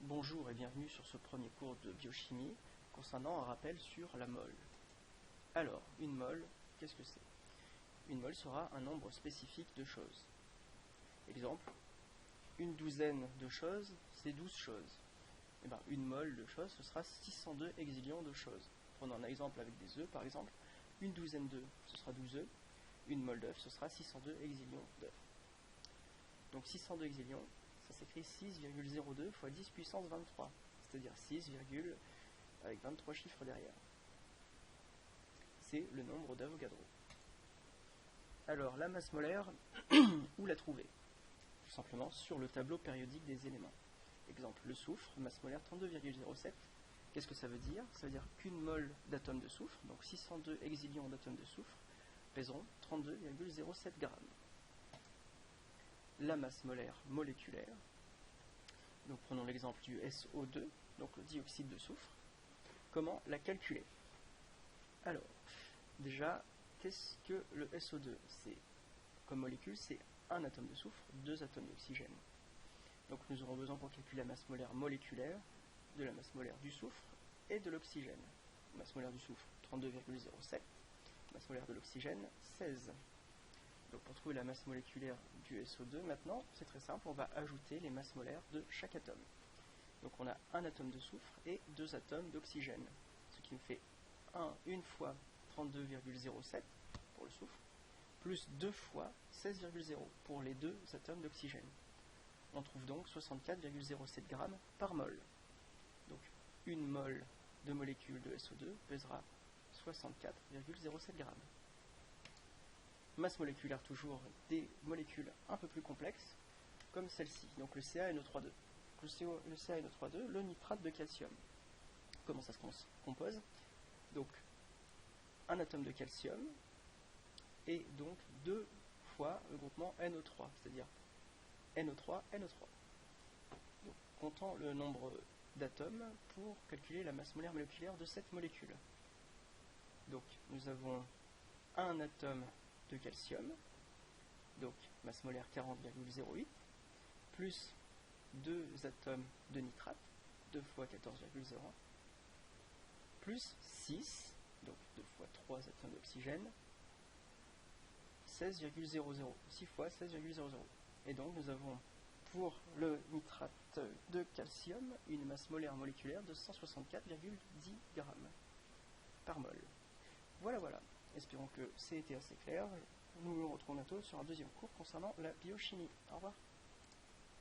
Bonjour et bienvenue sur ce premier cours de biochimie concernant un rappel sur la mole. Alors, une mole, qu'est-ce que c'est? Une mole sera un nombre spécifique de choses. Exemple, une douzaine de choses, c'est 12 choses. Et bien, une mole de choses, ce sera 602 hexillions de choses. Prenons un exemple avec des œufs, par exemple. Une douzaine d'œufs, ce sera 12 œufs. Une mole d'œufs, ce sera 602 hexillions d'œufs. Donc 602 hexillions, ça s'écrit 6,02 fois 10 puissance 23, c'est-à-dire 6, avec 23 chiffres derrière. C'est le nombre d'Avogadro. Alors, la masse molaire, où la trouver? Tout simplement sur le tableau périodique des éléments. Exemple, le soufre, masse molaire 32,07. Qu'est-ce que ça veut dire? Ça veut dire qu'une mole d'atome de soufre, donc 602 hexillions d'atomes de soufre, pèseront 32,07 grammes. La masse molaire moléculaire, donc prenons l'exemple du SO2, donc le dioxyde de soufre. Comment la calculer? Alors, déjà, qu'est-ce que le SO2? C'est, comme molécule, c'est un atome de soufre, 2 atomes d'oxygène. Donc nous aurons besoin pour calculer la masse molaire moléculaire de la masse molaire du soufre et de l'oxygène. Masse molaire du soufre 32,07, masse molaire de l'oxygène 16. Donc pour trouver la masse moléculaire du SO2, maintenant, c'est très simple, on va ajouter les masses molaires de chaque atome. Donc on a un atome de soufre et 2 atomes d'oxygène, ce qui me fait 1 fois 32,07 pour le soufre, plus 2 fois 16,0 pour les 2 atomes d'oxygène. On trouve donc 64,07 grammes par mol. Donc une mole de molécule de SO2 pèsera 64,07 grammes. Masse moléculaire toujours des molécules un peu plus complexes, comme celle-ci, donc le CaNO3,2. Le CaNO3,2, le nitrate de calcium. Comment ça se compose? Donc, un atome de calcium et donc 2 fois le groupement NO3, c'est-à-dire NO3, NO3. Donc, comptons le nombre d'atomes pour calculer la masse molaire moléculaire de cette molécule. Donc, nous avons un atome de calcium, donc masse molaire 40,08, plus 2 atomes de nitrate, 2 fois 14,01, plus 6, donc 2 fois 3 atomes d'oxygène, 16,00, 6 fois 16,00. Et donc nous avons pour le nitrate de calcium une masse molaire moléculaire de 164,10 grammes par mol. Voilà. Espérons que c'est été assez clair. Nous nous retrouvons bientôt sur un deuxième cours concernant la biochimie. Au revoir.